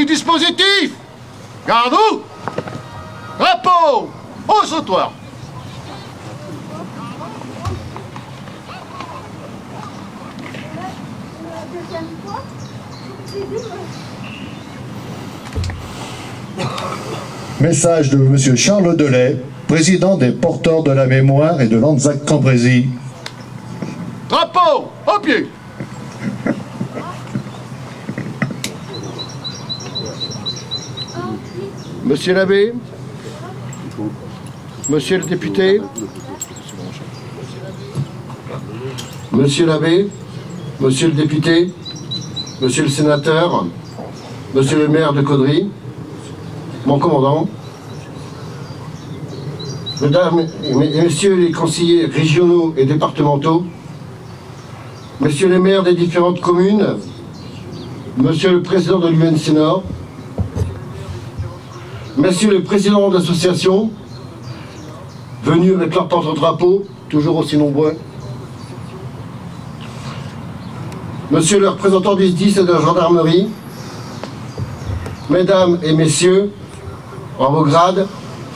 du dispositif. Garde-vous. Drapeau au sautoir. Message de M. Charles Delay, président des porteurs de la mémoire et de l'Anzac-Cambrésis. Drapeau au pied. Monsieur l'abbé, monsieur le député, monsieur l'abbé, monsieur le député, monsieur le sénateur, monsieur le maire de Caudry, mon commandant, mesdames et messieurs les conseillers régionaux et départementaux, messieurs les maires des différentes communes, monsieur le président de l'UNC Nord, messieurs les présidents d'associations, venus avec leur porte-drapeau, toujours aussi nombreux, monsieur le représentant du SDIS et de la gendarmerie, mesdames et messieurs, en vos grades,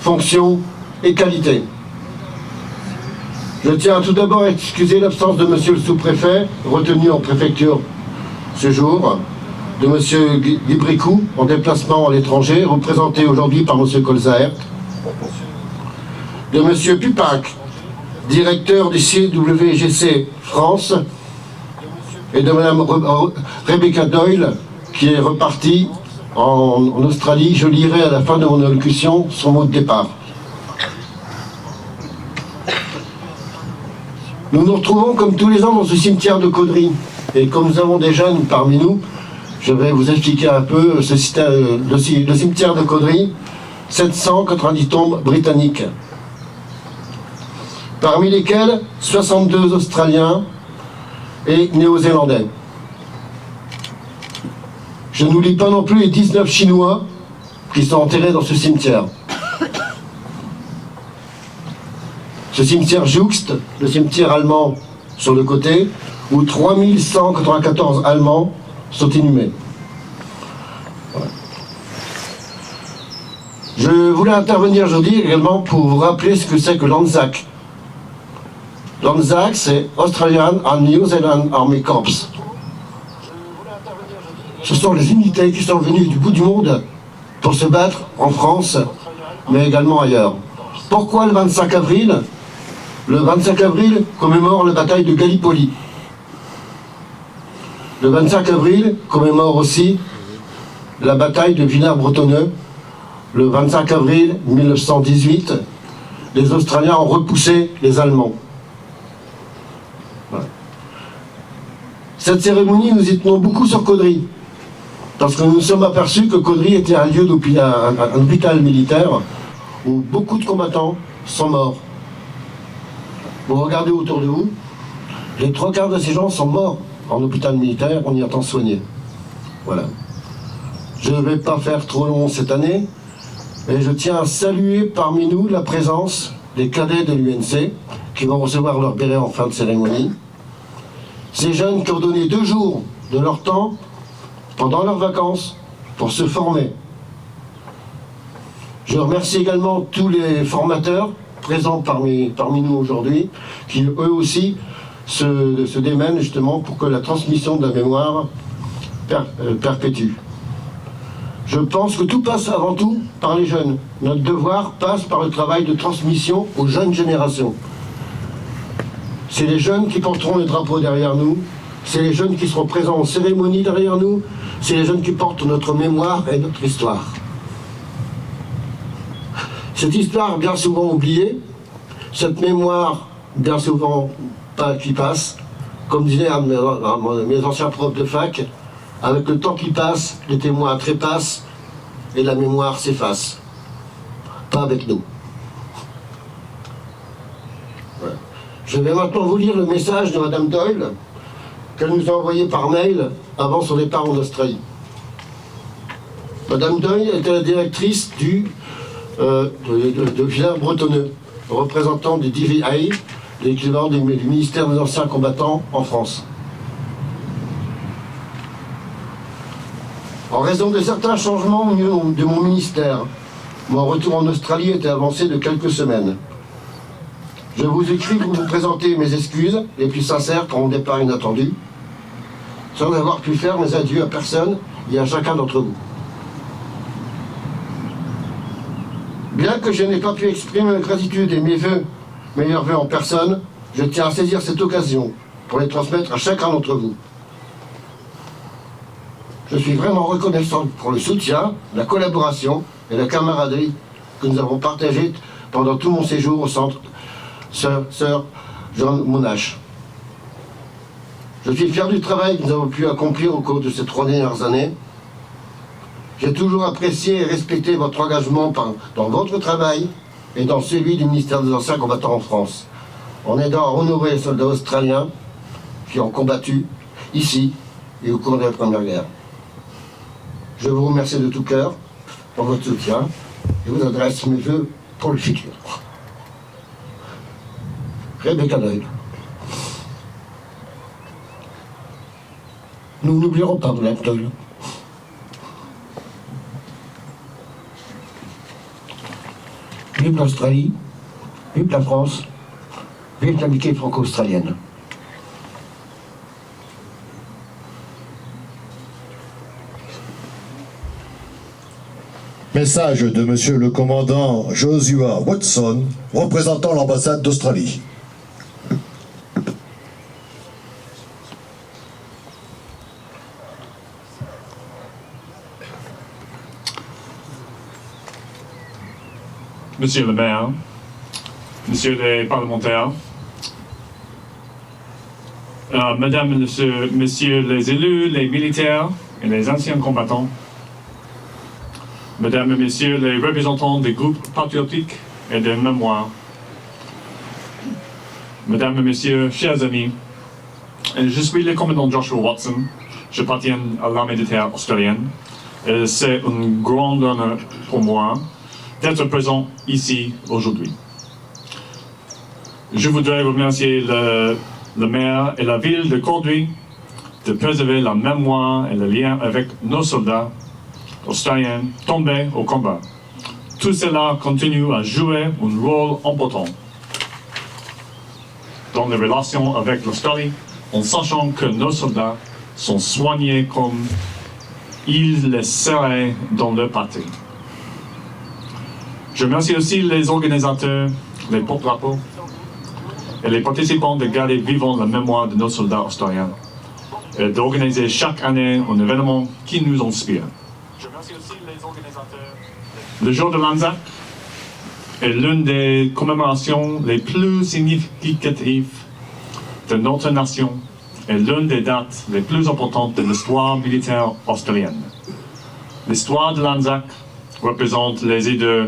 fonctions et qualités. Je tiens tout d'abord à excuser l'absence de monsieur le sous-préfet, retenu en préfecture ce jour, de monsieur Guibricou, en déplacement à l'étranger, représenté aujourd'hui par monsieur Colzaert, de monsieur Pupac, directeur du CWGC France, et de madame Rebecca Doyle, qui est repartie en Australie. Je lirai à la fin de mon allocution son mot de départ. Nous nous retrouvons comme tous les ans dans ce cimetière de Caudry. Et comme nous avons des jeunes parmi nous, je vais vous expliquer un peu le cimetière de Caudry. 790 tombes britanniques, parmi lesquelles 62 Australiens et Néo-Zélandais. Je n'oublie pas non plus les 19 Chinois qui sont enterrés dans ce cimetière. Ce cimetière jouxte le cimetière allemand sur le côté, où 3194 Allemands sont inhumés. Voilà. Je voulais intervenir aujourd'hui également pour vous rappeler ce que c'est que l'ANZAC. L'ANZAC, c'est Australian and New Zealand Army Corps. Ce sont les unités qui sont venues du bout du monde pour se battre en France, mais également ailleurs. Pourquoi le 25 avril ? Le 25 avril commémore la bataille de Gallipoli. Le 25 avril commémore aussi la bataille de Villers-Bretonneux. Le 25 avril 1918, les Australiens ont repoussé les Allemands. Voilà. Cette cérémonie, nous y tenons beaucoup sur Caudry, parce que nous nous sommes aperçus que Caudry était un lieu un hôpital militaire où beaucoup de combattants sont morts. Vous regardez autour de vous, les 3/4 de ces gens sont morts en hôpital militaire, on y attend soigner. Voilà. Je ne vais pas faire trop long cette année, mais je tiens à saluer parmi nous la présence des cadets de l'UNC qui vont recevoir leur béret en fin de cérémonie. Ces jeunes qui ont donné 2 jours de leur temps pendant leurs vacances pour se former. Je remercie également tous les formateurs présents parmi nous aujourd'hui, qui eux aussi se démènent justement pour que la transmission de la mémoire perpétue. Je pense que tout passe avant tout par les jeunes. Notre devoir passe par le travail de transmission aux jeunes générations. C'est les jeunes qui porteront les drapeaux derrière nous, c'est les jeunes qui seront présents en cérémonie derrière nous, c'est les jeunes qui portent notre mémoire et notre histoire. Cette histoire bien souvent oubliée, cette mémoire bien souvent qui passe, comme disaient mes anciens profs de fac, avec le temps qui passe, les témoins trépassent et la mémoire s'efface. Pas avec nous. Voilà. Je vais maintenant vous lire le message de Madame Doyle qu'elle nous a envoyé par mail avant son départ en Australie. Madame Doyle était la directrice de Villers-Bretonneux, représentant du DVI, l'équivalent du ministère des Anciens Combattants en France. En raison de certains changements de mon ministère, mon retour en Australie était avancé de quelques semaines. Je vous écris pour vous présenter mes excuses les plus sincères pour mon départ inattendu, sans avoir pu faire mes adieux à personne et à chacun d'entre vous. Bien que je n'ai pas pu exprimer ma gratitude et mes meilleurs vœux en personne, je tiens à saisir cette occasion pour les transmettre à chacun d'entre vous. Je suis vraiment reconnaissant pour le soutien, la collaboration et la camaraderie que nous avons partagé pendant tout mon séjour au centre Sir John Monash. Je suis fier du travail que nous avons pu accomplir au cours de ces 3 dernières années. J'ai toujours apprécié et respecté votre engagement dans votre travail et dans celui du ministère des Anciens Combattants en France, en aidant à honorer les soldats australiens qui ont combattu ici et au cours de la Première Guerre. Je vous remercie de tout cœur pour votre soutien et vous adresse mes vœux pour le futur. Rebecca Doyle. Nous n'oublierons pas Rebecca Doyle. Vive l'Australie, vive la France, vive l'amitié franco-australienne. Message de Monsieur le commandant Joshua Watson, représentant l'ambassade d'Australie. Monsieur le maire, messieurs les parlementaires, mesdames, messieurs les élus, les militaires et les anciens combattants, mesdames et messieurs les représentants des groupes patriotiques et de mémoire, mesdames et messieurs, chers amis, je suis le commandant Joshua Watson, j'appartiens à l'armée de terre australienne et c'est un grand honneur pour moi d'être présent ici aujourd'hui. Je voudrais remercier le maire et la ville de Coldry de préserver la mémoire et le lien avec nos soldats australiens tombés au combat. Tout cela continue à jouer un rôle important dans les relations avec l'Australie, en sachant que nos soldats sont soignés comme ils le seraient dans leur patrie. Je remercie aussi les organisateurs, les porte-drapeaux et les participants de garder vivant la mémoire de nos soldats australiens et d'organiser chaque année un événement qui nous inspire. Je remercie aussi les organisateurs. Le jour de l'Anzac est l'une des commémorations les plus significatives de notre nation et l'une des dates les plus importantes de l'histoire militaire australienne. L'histoire de l'Anzac représente les idées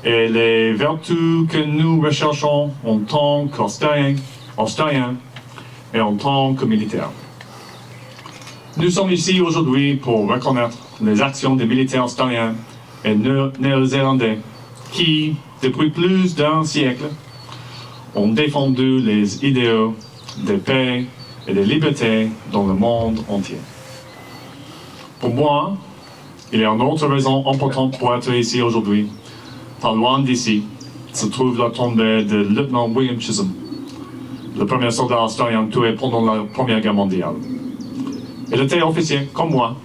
et les vertus que nous recherchons en tant qu'Australiens et en tant que militaires. Nous sommes ici aujourd'hui pour reconnaître les actions des militaires australiens et néo-zélandais qui, depuis plus d'un siècle, ont défendu les idéaux de paix et de liberté dans le monde entier. Pour moi, il y a une autre raison importante pour être ici aujourd'hui. Pas loin d'ici se trouve la tombée de lieutenant William Chisholm, le premier soldat australien tué pendant la Première Guerre mondiale. Il était officier, comme moi,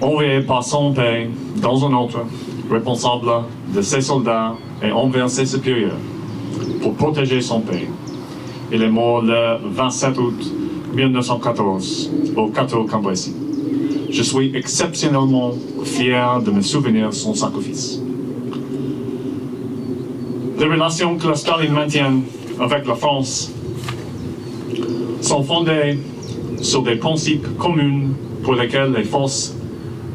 envoyé par son père dans un autre, responsable de ses soldats et envers ses supérieurs, pour protéger son pays. Il est mort le 27 août 1914 au Cateau-Cambrésis. Je suis exceptionnellement fier de me souvenir de son sacrifice. Les relations que l'Australie maintient avec la France sont fondées sur des principes communs pour lesquels les forces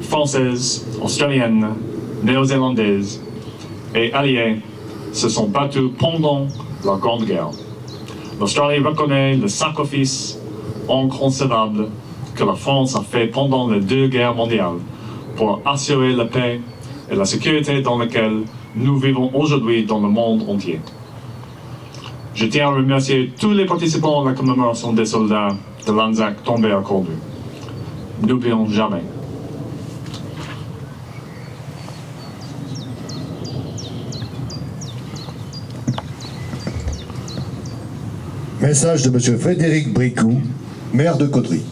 françaises, australiennes, néo-zélandaises et alliées se sont battues pendant la Grande Guerre. L'Australie reconnaît le sacrifice inconcevable que la France a fait pendant les 2 guerres mondiales pour assurer la paix et la sécurité dans laquelle nous vivons aujourd'hui dans le monde entier. Je tiens à remercier tous les participants à la commémoration des soldats de l'Anzac tombés à Coldry. N'oublions jamais. Message de M. Frédéric Bricou, maire de Caudry.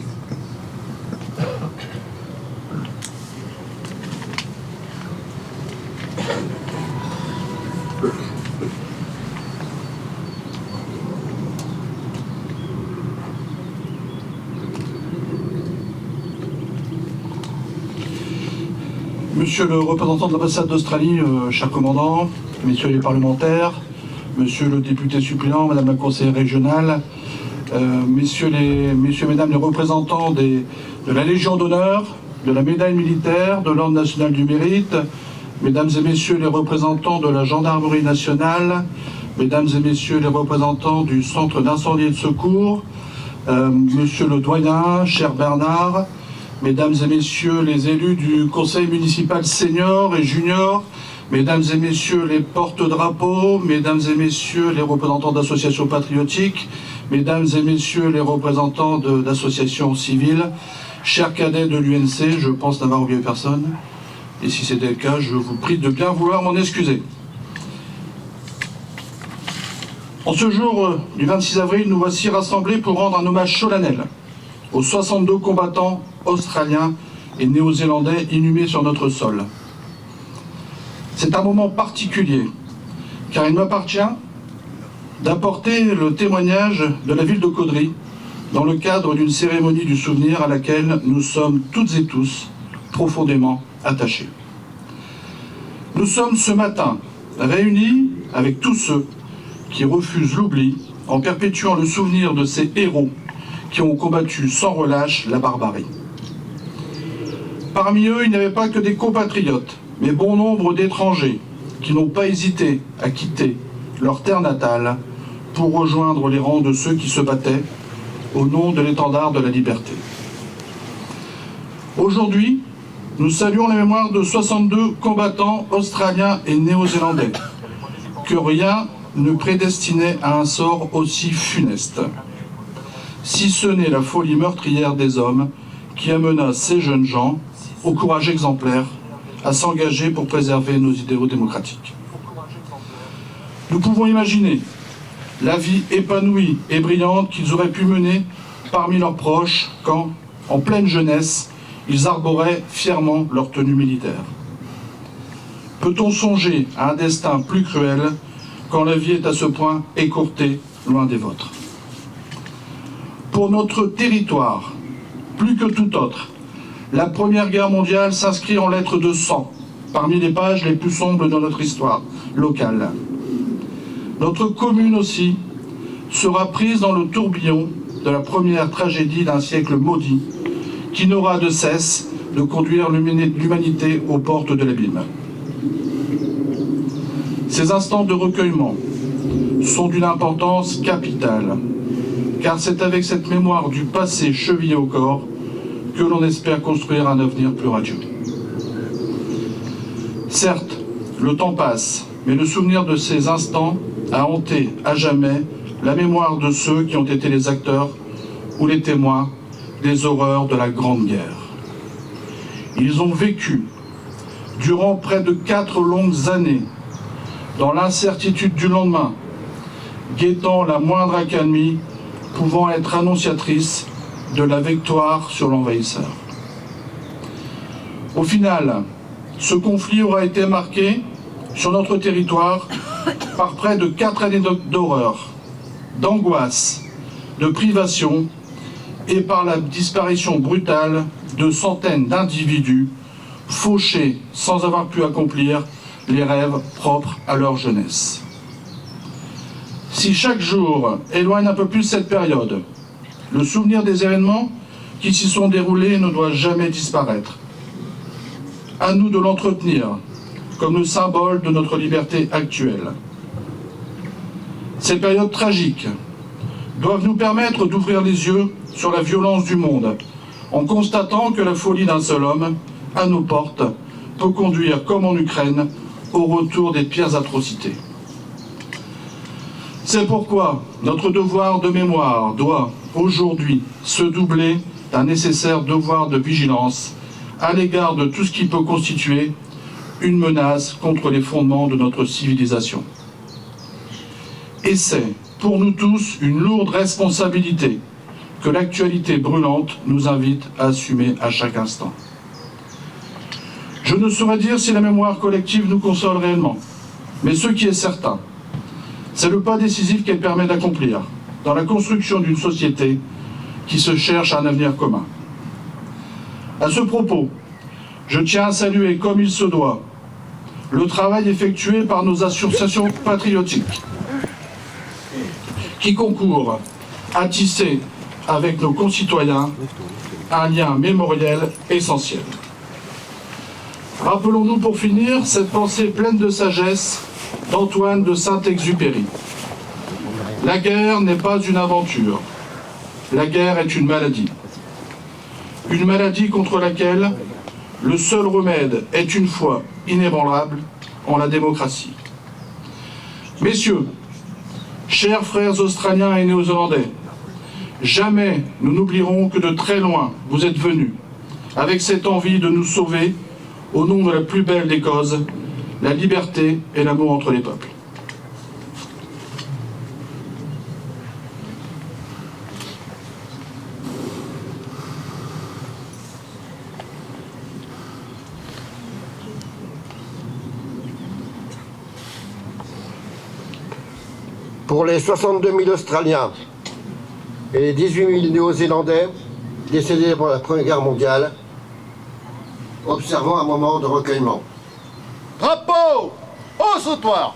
Monsieur le représentant de l'ambassade d'Australie, cher commandant, messieurs les parlementaires, monsieur le député suppléant, madame la conseillère régionale, messieurs, mesdames les représentants de la Légion d'honneur, de la médaille militaire, de l'Ordre national du mérite, mesdames et messieurs les représentants de la gendarmerie nationale, mesdames et messieurs les représentants du centre d'incendie et de secours, monsieur le doyen, cher Bernard, mesdames et messieurs les élus du conseil municipal senior et junior, mesdames et messieurs les porte-drapeaux, mesdames et messieurs les représentants d'associations patriotiques, mesdames et messieurs les représentants d'associations civiles, chers cadets de l'UNC, je pense n'avoir oublié personne, et si c'était le cas, je vous prie de bien vouloir m'en excuser. En ce jour du 26 avril, nous voici rassemblés pour rendre un hommage solennel aux 62 combattants australiens et néo-zélandais inhumés sur notre sol. C'est un moment particulier, car il m'appartient d'apporter le témoignage de la ville de Caudry dans le cadre d'une cérémonie du souvenir à laquelle nous sommes toutes et tous profondément attachés. Nous sommes ce matin réunis avec tous ceux qui refusent l'oubli en perpétuant le souvenir de ces héros qui ont combattu sans relâche la barbarie. Parmi eux, il n'y avait pas que des compatriotes, mais bon nombre d'étrangers qui n'ont pas hésité à quitter leur terre natale pour rejoindre les rangs de ceux qui se battaient au nom de l'étendard de la liberté. Aujourd'hui, nous saluons la mémoire de 62 combattants australiens et néo-zélandais que rien ne prédestinait à un sort aussi funeste, si ce n'est la folie meurtrière des hommes qui amena ces jeunes gens, au courage exemplaire, à s'engager pour préserver nos idéaux démocratiques. Nous pouvons imaginer la vie épanouie et brillante qu'ils auraient pu mener parmi leurs proches quand, en pleine jeunesse, ils arboraient fièrement leur tenue militaire. Peut-on songer à un destin plus cruel quand la vie est à ce point écourtée loin des vôtres ? Pour notre territoire, plus que tout autre, la Première Guerre mondiale s'inscrit en lettres de sang parmi les pages les plus sombres de notre histoire locale. Notre commune aussi sera prise dans le tourbillon de la première tragédie d'un siècle maudit qui n'aura de cesse de conduire l'humanité aux portes de l'abîme. Ces instants de recueillement sont d'une importance capitale, car c'est avec cette mémoire du passé chevillée au corps que l'on espère construire un avenir plus radieux. Certes, le temps passe, mais le souvenir de ces instants a hanté à jamais la mémoire de ceux qui ont été les acteurs ou les témoins des horreurs de la Grande Guerre. Ils ont vécu, durant près de 4 longues années, dans l'incertitude du lendemain, guettant la moindre accalmie pouvant être annonciatrice de la victoire sur l'envahisseur. Au final, ce conflit aura été marqué sur notre territoire par près de 4 années d'horreur, d'angoisse, de privation et par la disparition brutale de centaines d'individus fauchés sans avoir pu accomplir les rêves propres à leur jeunesse. Si chaque jour éloigne un peu plus cette période, le souvenir des événements qui s'y sont déroulés ne doit jamais disparaître. À nous de l'entretenir comme le symbole de notre liberté actuelle. Ces périodes tragiques doivent nous permettre d'ouvrir les yeux sur la violence du monde, en constatant que la folie d'un seul homme, à nos portes, peut conduire, comme en Ukraine, au retour des pires atrocités. C'est pourquoi notre devoir de mémoire doit, aujourd'hui, se doubler d'un nécessaire devoir de vigilance à l'égard de tout ce qui peut constituer une menace contre les fondements de notre civilisation. Et c'est, pour nous tous, une lourde responsabilité que l'actualité brûlante nous invite à assumer à chaque instant. Je ne saurais dire si la mémoire collective nous console réellement, mais ce qui est certain, c'est le pas décisif qu'elle permet d'accomplir dans la construction d'une société qui se cherche un avenir commun. À ce propos, je tiens à saluer, comme il se doit, le travail effectué par nos associations patriotiques qui concourent à tisser avec nos concitoyens un lien mémoriel essentiel. Rappelons-nous pour finir cette pensée pleine de sagesse d'Antoine de Saint-Exupéry. La guerre n'est pas une aventure, la guerre est une maladie. Une maladie contre laquelle le seul remède est une foi inébranlable en la démocratie. Messieurs, chers frères australiens et néo-zélandais, jamais nous n'oublierons que de très loin vous êtes venus, avec cette envie de nous sauver au nom de la plus belle des causes, la liberté et l'amour entre les peuples. Pour les 62 000 Australiens et les 18 000 Néo-Zélandais décédés pendant la Première Guerre mondiale, observons un moment de recueillement. Drapeau au sautoir.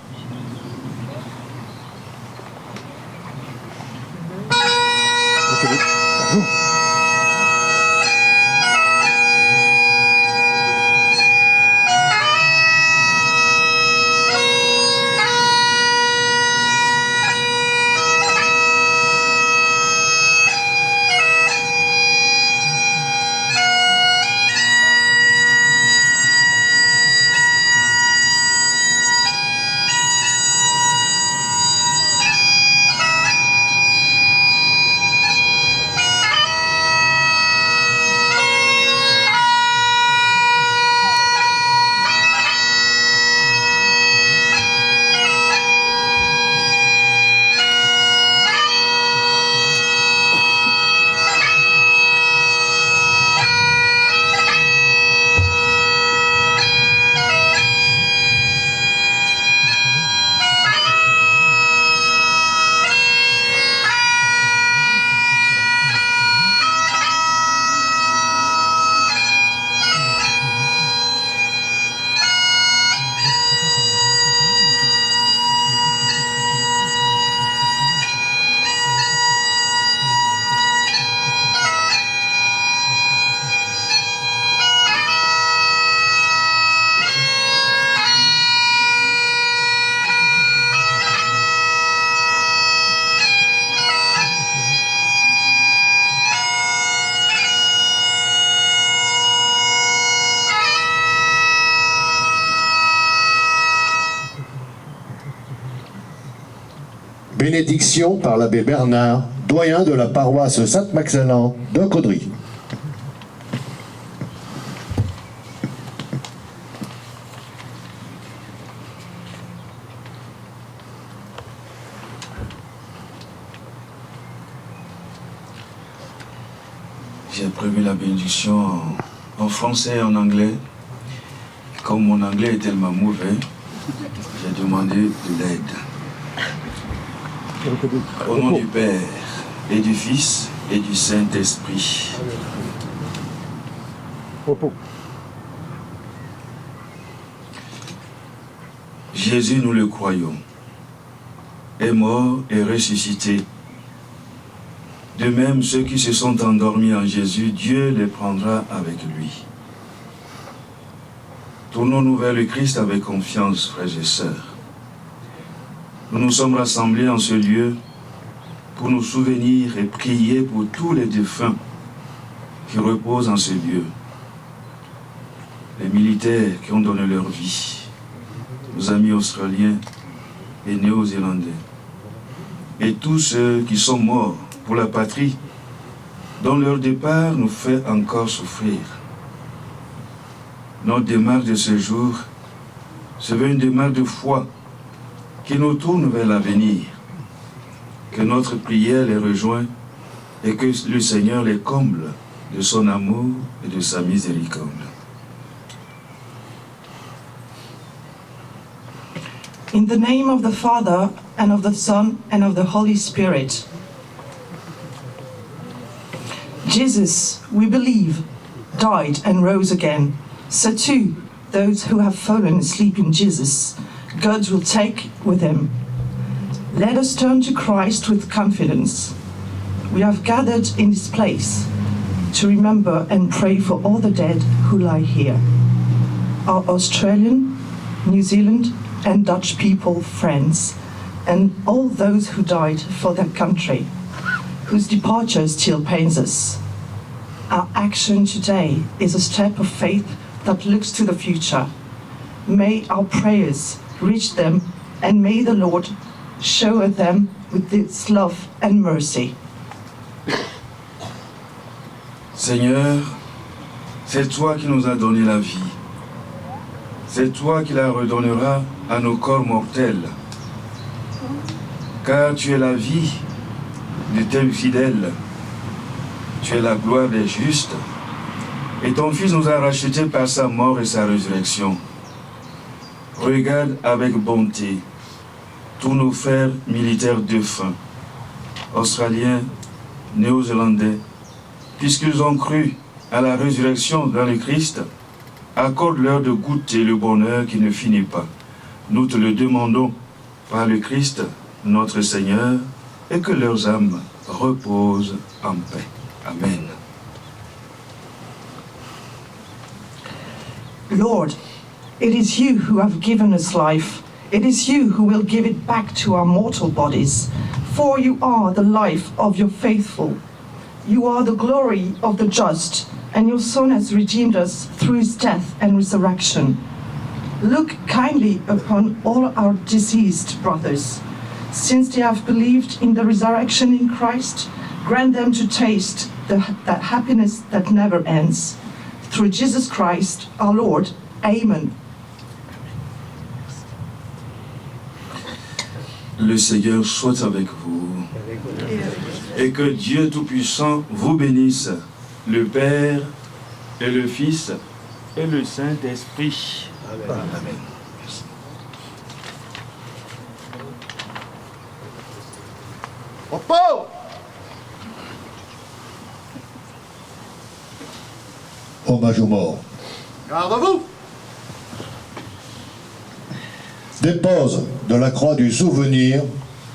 Bénédiction par l'abbé Bernard, doyen de la paroisse Sainte-Maxellan de Caudry. J'ai prévu la bénédiction en français et en anglais. Comme mon anglais est tellement mauvais, j'ai demandé de l'aide. Au nom du Père, et du Fils, et du Saint-Esprit. Jésus, nous le croyons, est mort et ressuscité. De même, ceux qui se sont endormis en Jésus, Dieu les prendra avec lui. Tournons-nous vers le Christ avec confiance, frères et sœurs. Nous nous sommes rassemblés en ce lieu pour nous souvenir et prier pour tous les défunts qui reposent en ce lieu. Les militaires qui ont donné leur vie, nos amis australiens et néo-zélandais, et tous ceux qui sont morts pour la patrie dont leur départ nous fait encore souffrir. Notre démarche de ce jour se veut une démarche de foi qui nous tourne vers l'avenir. Que notre prière les rejoigne et que le Seigneur les comble de son amour et de sa miséricorde. In the name of the Father, and of the Son, and of the Holy Spirit. Jesus, we believe, died and rose again. So too, those who have fallen asleep in Jesus, God will take with him. Let us turn to Christ with confidence. We have gathered in this place to remember and pray for all the dead who lie here. Our Australian, New Zealand, and Dutch people, friends, and all those who died for their country, whose departure still pains us. Our action today is a step of faith that looks to the future. May our prayers reach them, and may the Lord shower them with His love and mercy. Seigneur, c'est toi qui nous as donné la vie. C'est toi qui la redonneras à nos corps mortels. Car tu es la vie de tes fidèles. Tu es la gloire des justes. Et ton Fils nous a rachetés par sa mort et sa résurrection. Regarde avec bonté tous nos frères militaires défunts, Australiens, Néo-Zélandais, puisqu'ils ont cru à la résurrection dans le Christ. Accorde-leur de goûter le bonheur qui ne finit pas. Nous te le demandons par le Christ, notre Seigneur, et que leurs âmes reposent en paix. Amen. Lord, it is you who have given us life. It is you who will give it back to our mortal bodies. For you are the life of your faithful. You are the glory of the just, and your Son has redeemed us through his death and resurrection. Look kindly upon all our deceased brothers. Since they have believed in the resurrection in Christ, grant them to taste that happiness that never ends. Through Jesus Christ, our Lord. Amen. Le Seigneur soit avec vous. Et que Dieu Tout-Puissant vous bénisse, le Père et le Fils et le Saint-Esprit. Amen. Amen. Merci. Repos! Hommage aux morts. Garde à vous! Dépose de la croix du souvenir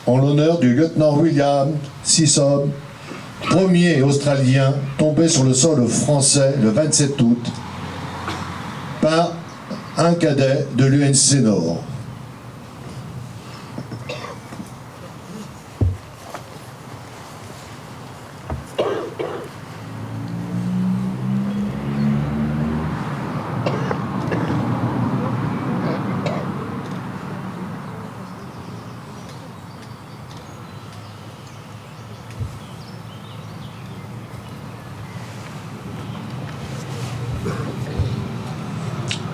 en l'honneur du lieutenant William Sisson, premier Australien tombé sur le sol français le 27 août par un cadet de l'UNC Nord.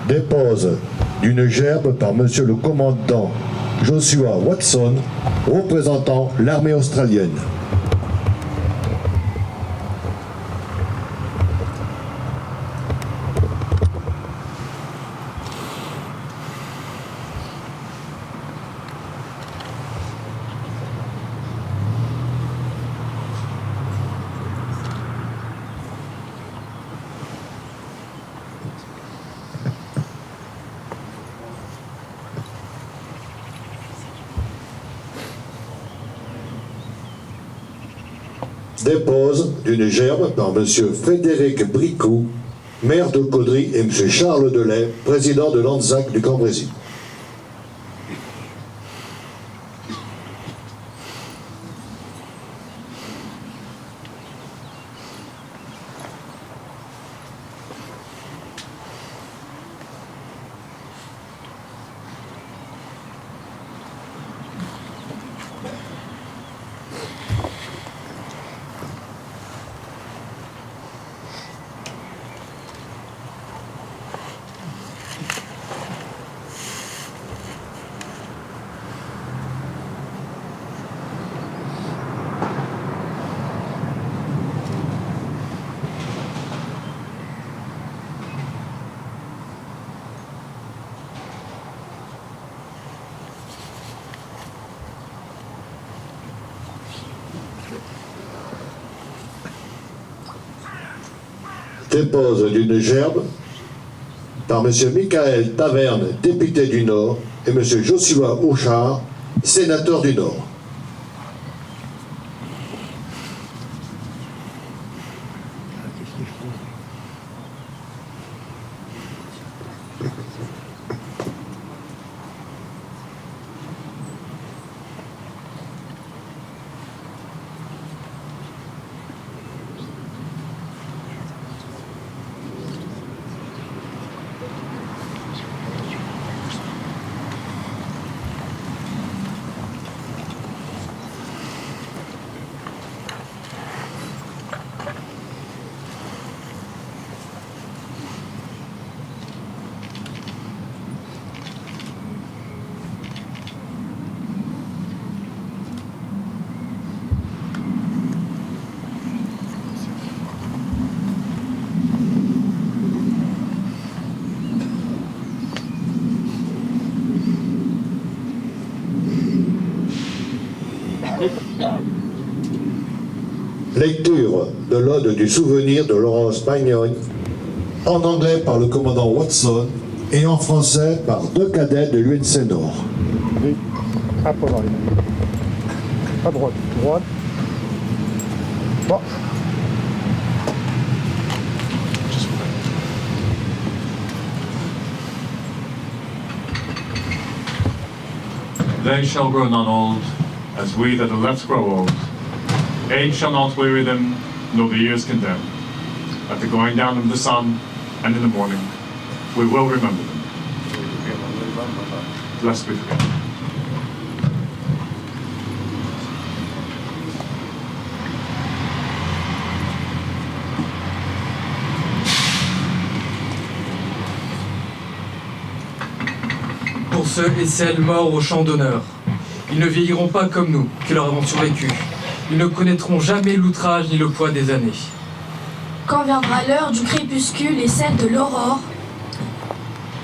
Dépose d'une gerbe par Monsieur le commandant Joshua Watson, représentant l'armée australienne. Dépose d'une gerbe par M. Frédéric Bricou, maire de Caudry, et M. Charles Delay, président de l'ANZAC du Cambrésis. Dépose d'une gerbe par M. Michael Taverne, député du Nord, et M. Joshua Houchard, sénateur du Nord. Lecture de l'Ode du souvenir de Laurence Bagnogne, en anglais par le commandant Watson et en français par 2 cadets de l'UNC Nord. À droite. À droite. Droite. Bon. They shall grow not old, as we that are left grow old. Age shall not weary them, nor the years condemn. At the going down of the sun, and in the morning, we will remember them, lest we forget. Pour ceux et celles morts au champ d'honneur, ils ne vieilliront pas comme nous, qui leur avons survécu. Ils ne connaîtront jamais l'outrage ni le poids des années. Quand viendra l'heure du crépuscule et celle de l'aurore,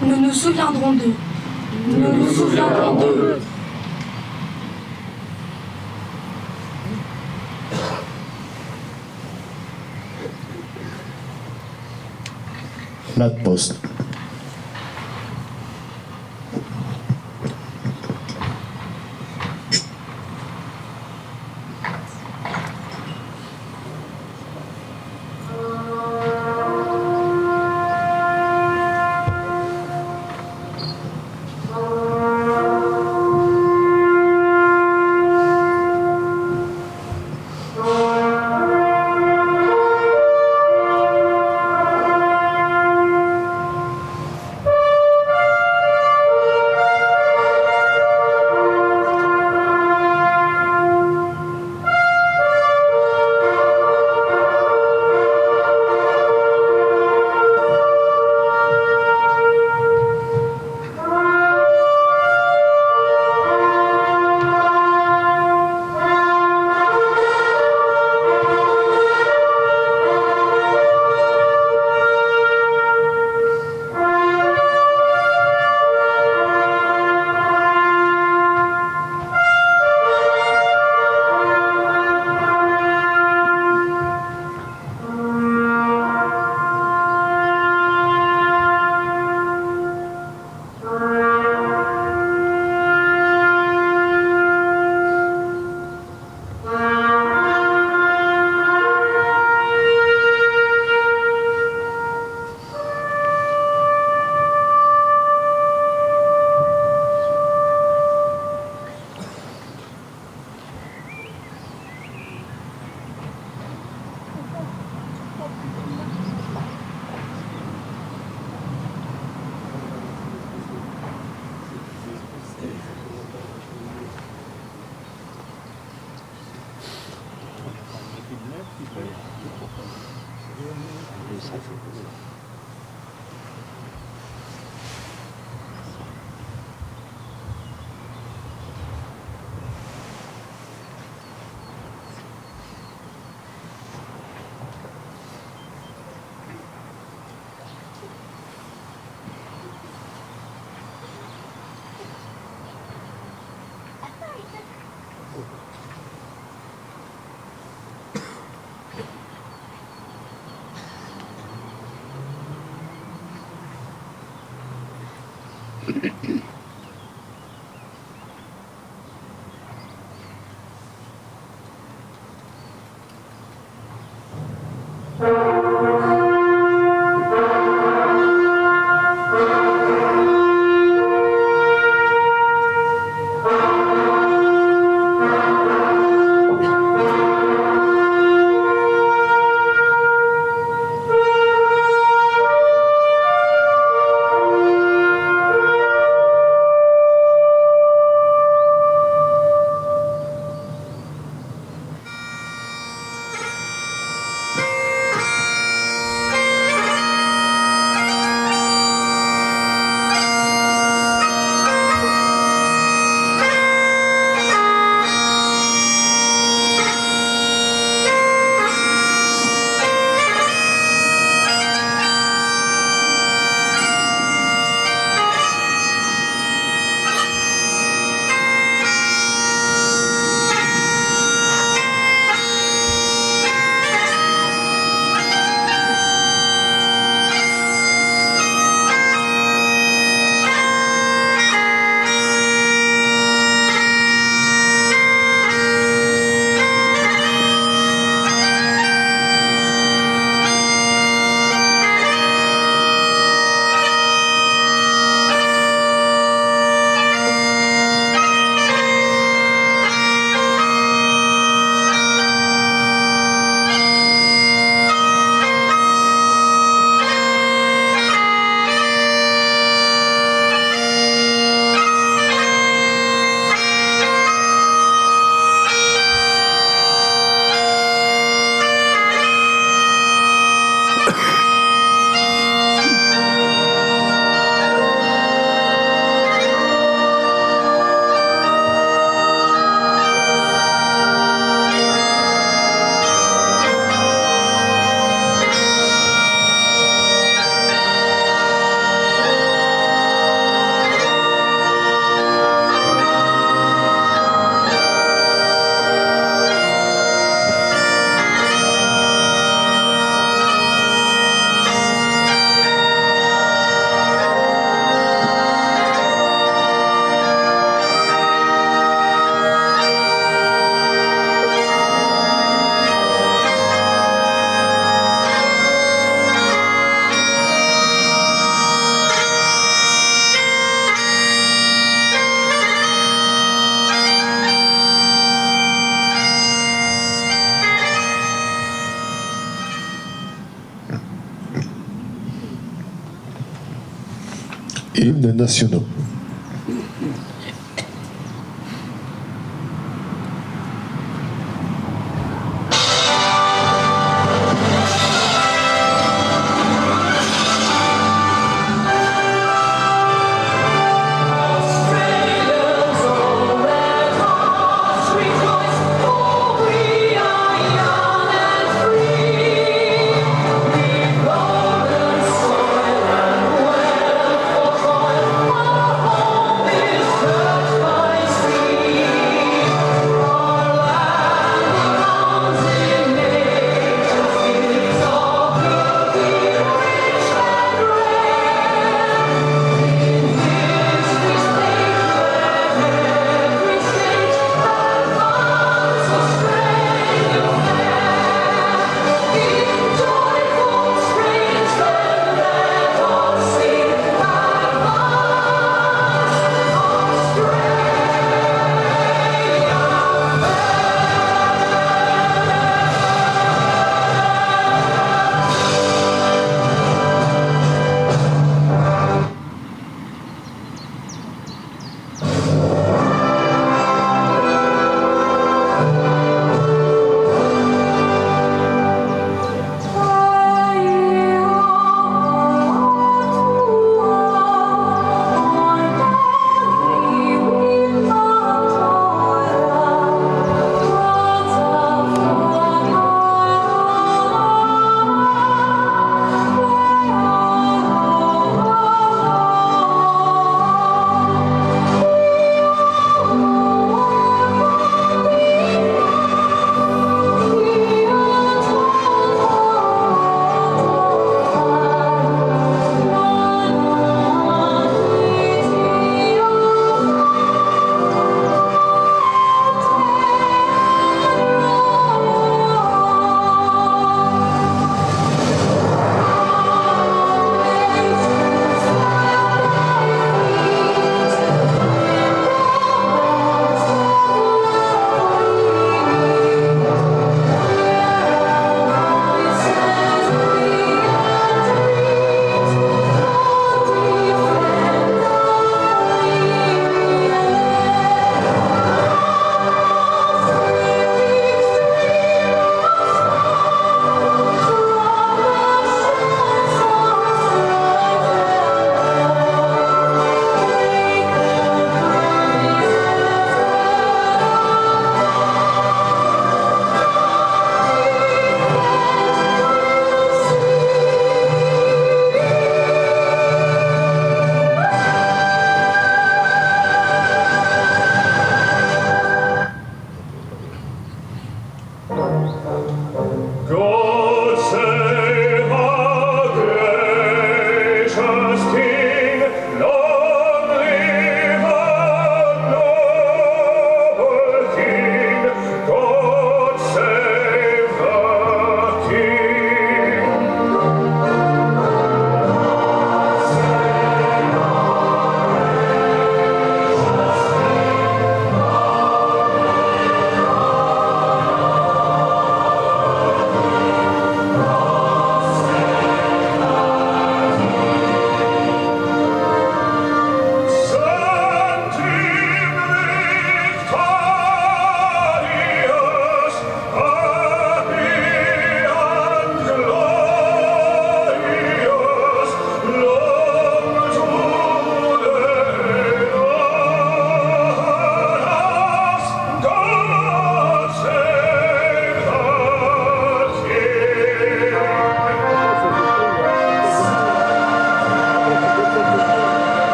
nous nous souviendrons d'eux. Nous nous souviendrons d'eux. La Poste. Hymnes nationaux.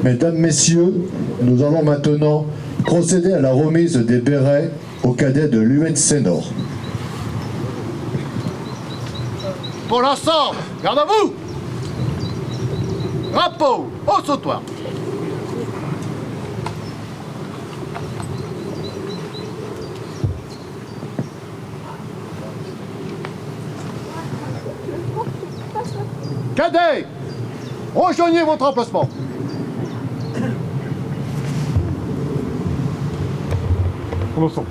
Mesdames, Messieurs, nous allons maintenant procéder à la remise des bérets aux cadets de l'UNC Nord. Pour l'ensemble, garde à vous! Drapeau au sautoir! Cadets, rejoignez votre emplacement. On ensemble.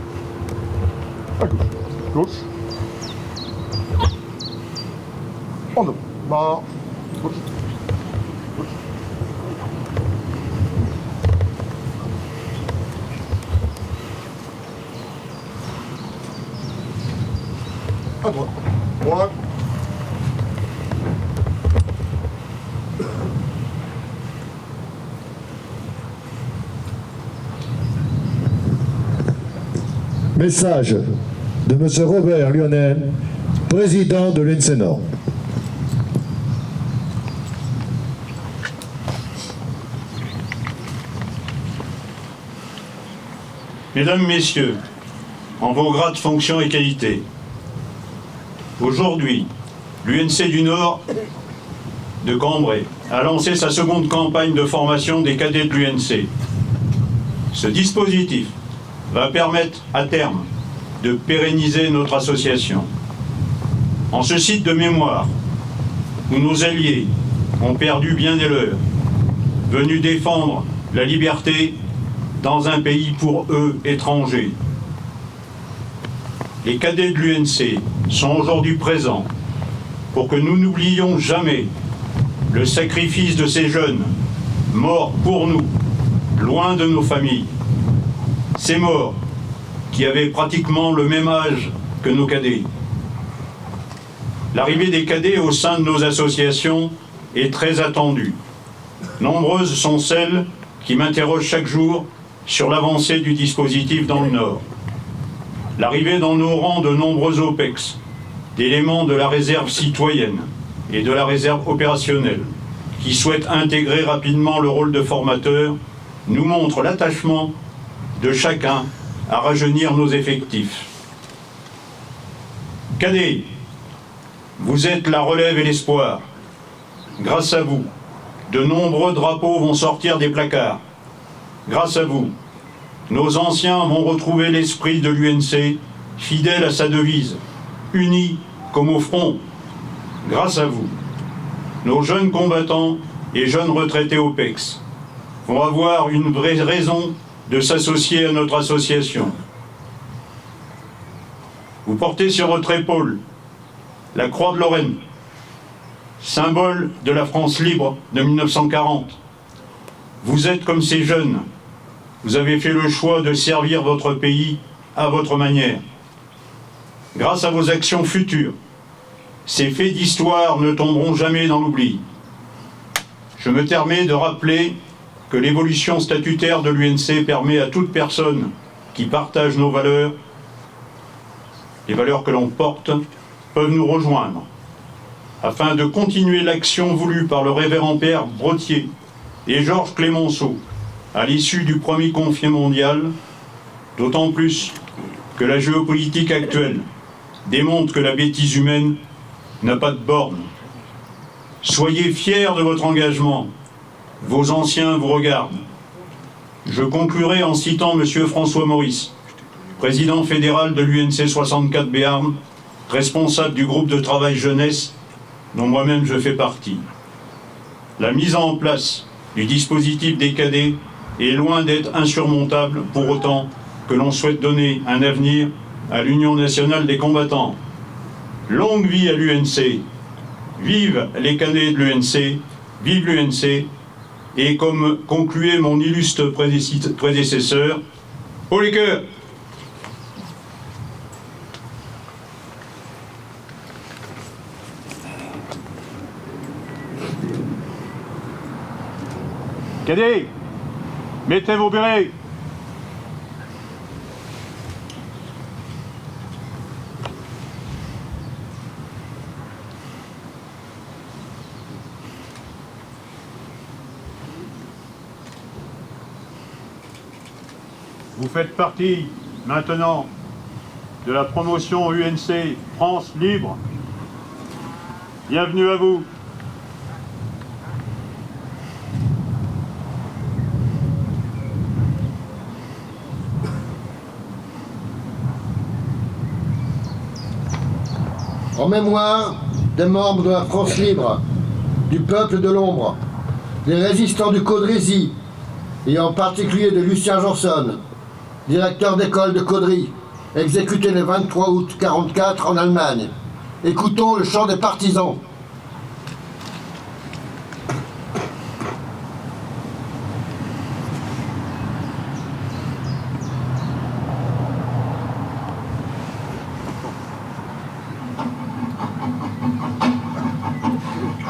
À gauche. Gauche. En deux. Barre. Gauche. Gauche. À droite. Droite. Message de M. Robert Lionel, président de l'UNC Nord. Mesdames, Messieurs, en vos grades, fonctions et qualités, aujourd'hui, l'UNC du Nord de Cambrai a lancé sa seconde campagne de formation des cadets de l'UNC. Ce dispositif va permettre à terme de pérenniser notre association. En ce site de mémoire, où nos alliés ont perdu bien des leurs, venus défendre la liberté dans un pays pour eux étranger. Les cadets de l'UNC sont aujourd'hui présents pour que nous n'oublions jamais le sacrifice de ces jeunes morts pour nous, loin de nos familles. Ces morts qui avaient pratiquement le même âge que nos cadets. L'arrivée des cadets au sein de nos associations est très attendue. Nombreuses sont celles qui m'interrogent chaque jour sur l'avancée du dispositif dans le Nord. L'arrivée dans nos rangs de nombreux OPEX, d'éléments de la réserve citoyenne et de la réserve opérationnelle, qui souhaitent intégrer rapidement le rôle de formateur, nous montre l'attachement de chacun à rajeunir nos effectifs. Cadets, vous êtes la relève et l'espoir. Grâce à vous, de nombreux drapeaux vont sortir des placards. Grâce à vous, nos anciens vont retrouver l'esprit de l'UNC, fidèle à sa devise, unis comme au front. Grâce à vous, nos jeunes combattants et jeunes retraités OPEX vont avoir une vraie raison de s'associer à notre association. Vous portez sur votre épaule la croix de Lorraine, symbole de la France libre de 1940. Vous êtes comme ces jeunes. Vous avez fait le choix de servir votre pays à votre manière. Grâce à vos actions futures, ces faits d'histoire ne tomberont jamais dans l'oubli. Je me permets de rappeler que l'évolution statutaire de l'UNC permet à toute personne qui partage nos valeurs, les valeurs que l'on porte, peuvent nous rejoindre afin de continuer l'action voulue par le révérend père Brottier et Georges Clémenceau à l'issue du premier conflit mondial, d'autant plus que la géopolitique actuelle démontre que la bêtise humaine n'a pas de borne. Soyez fiers de votre engagement. Vos anciens vous regardent. Je conclurai en citant M. François Maurice, président fédéral de l'UNC 64 Béarn, responsable du groupe de travail jeunesse dont moi-même je fais partie. La mise en place du dispositif des cadets est loin d'être insurmontable, pour autant que l'on souhaite donner un avenir à l'Union nationale des combattants. Longue vie à l'UNC, vive les cadets de l'UNC, vive l'UNC, et comme concluait mon illustre prédécesseur, haut les cœurs! Cadets, mettez vos bérets. Vous faites partie maintenant de la promotion UNC France Libre. Bienvenue à vous. En mémoire des membres de la France libre, du peuple de l'ombre, des résistants du Caudrésie, et en particulier de Lucien Janson, directeur d'école de Caudry, exécuté le 23 août 1944 en Allemagne. Écoutons le chant des partisans.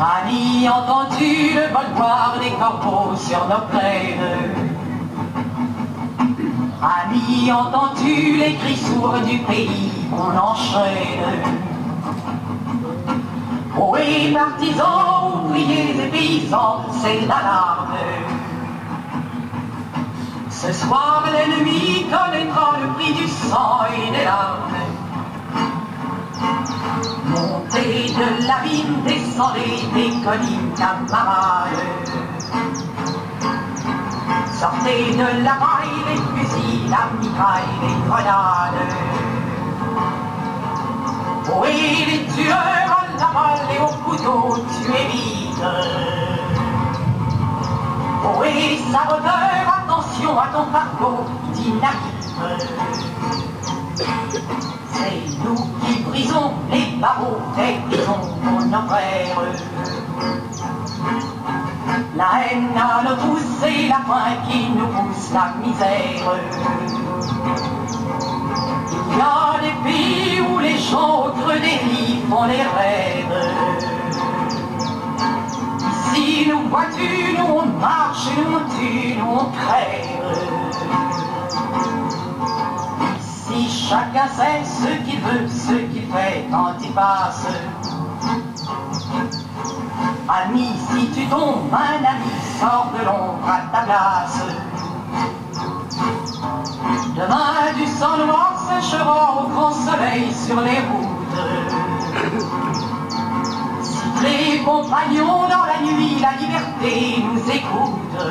Amis, entends-tu le vol noir des corbeaux sur nos plaines? Amis, entends-tu les cris sourds du pays qu'on enchaîne? Oh, et partisans, ouvriers et paysans, c'est l'alarme. Ce soir, l'ennemi connaîtra le prix du sang et des larmes. Montez de l'abîme, descendez des collines, camarades. Sortez de la maille, les fusils, la mitraille, les grenades. Oh, et les tueurs à la balle et au couteau, tuez vite. Oh, et saboteur, attention à ton fardeau, dynamite. C'est nous qui brisons les barreaux des prisons pour nos frères. La haine à nos trousses et la faim qui nous pousse la misère. Il y a des pays où les gens au creux des lits font les rêves. Ici nous vois-tu, nous on marche, nous on tue, nous on crève. Si chacun sait ce qu'il veut, ce qu'il fait quand il passe. Ami, si tu tombes, un ami, sors de l'ombre à ta place. Demain, du sang noir séchera au grand soleil sur les routes. Si les compagnons dans la nuit, la liberté nous écoute.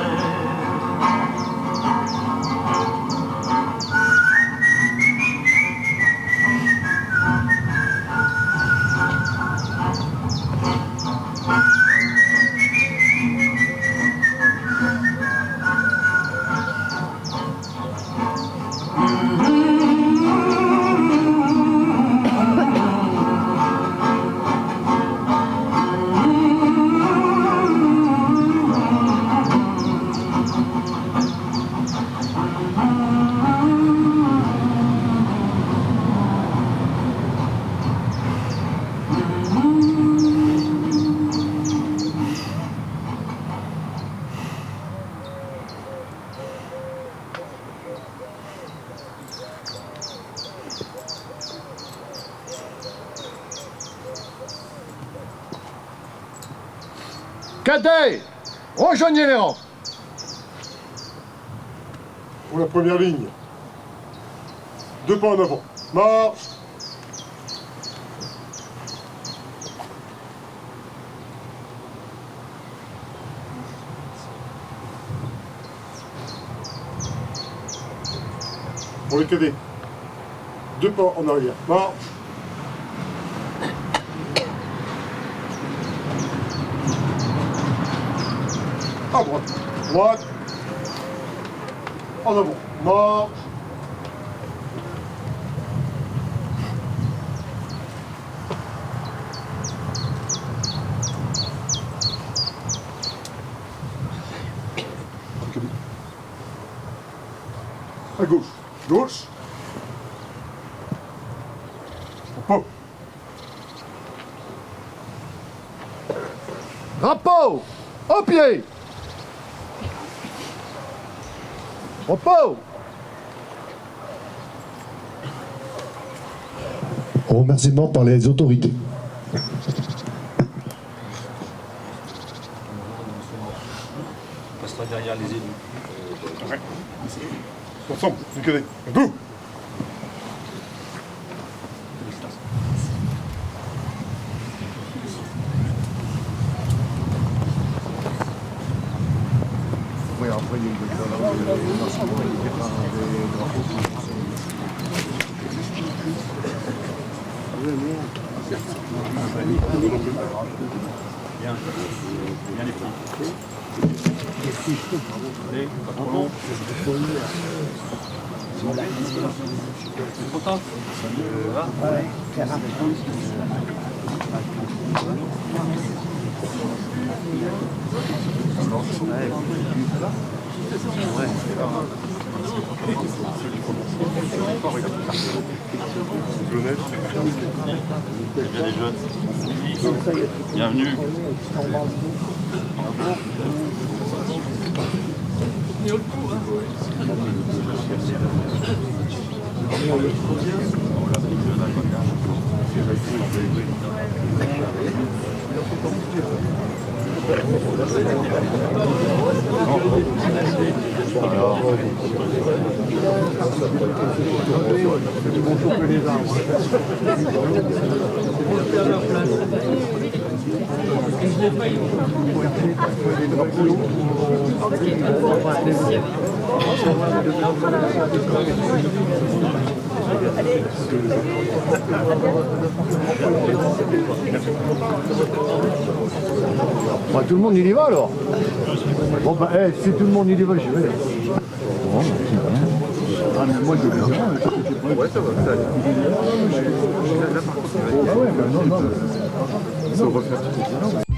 Cadets, rejoignez les rangs. Pour la première ligne. 2 pas en avant. Marche. Pour les cadets. 2 pas en arrière. Marche. À droite. Droite. En avant. Marche. À gauche. Gauche. Repos. Drapeau, au pied. Repos. Remerciement par les autorités. On passera derrière les élus. Ensemble, vous connaissez. Debout. Oui, après, il y a Bien les prix. Allez, pas trop long. Tu es content? Ça va? Bien les jeunes. Bienvenue. Bah, tout le monde il y va alors. Bon bah si tout le monde il y va, je vais. Bon, ah mais moi je vais bien. Ouais ça va, ça. Ah ouais, bah non, non. Ça va refaire tout.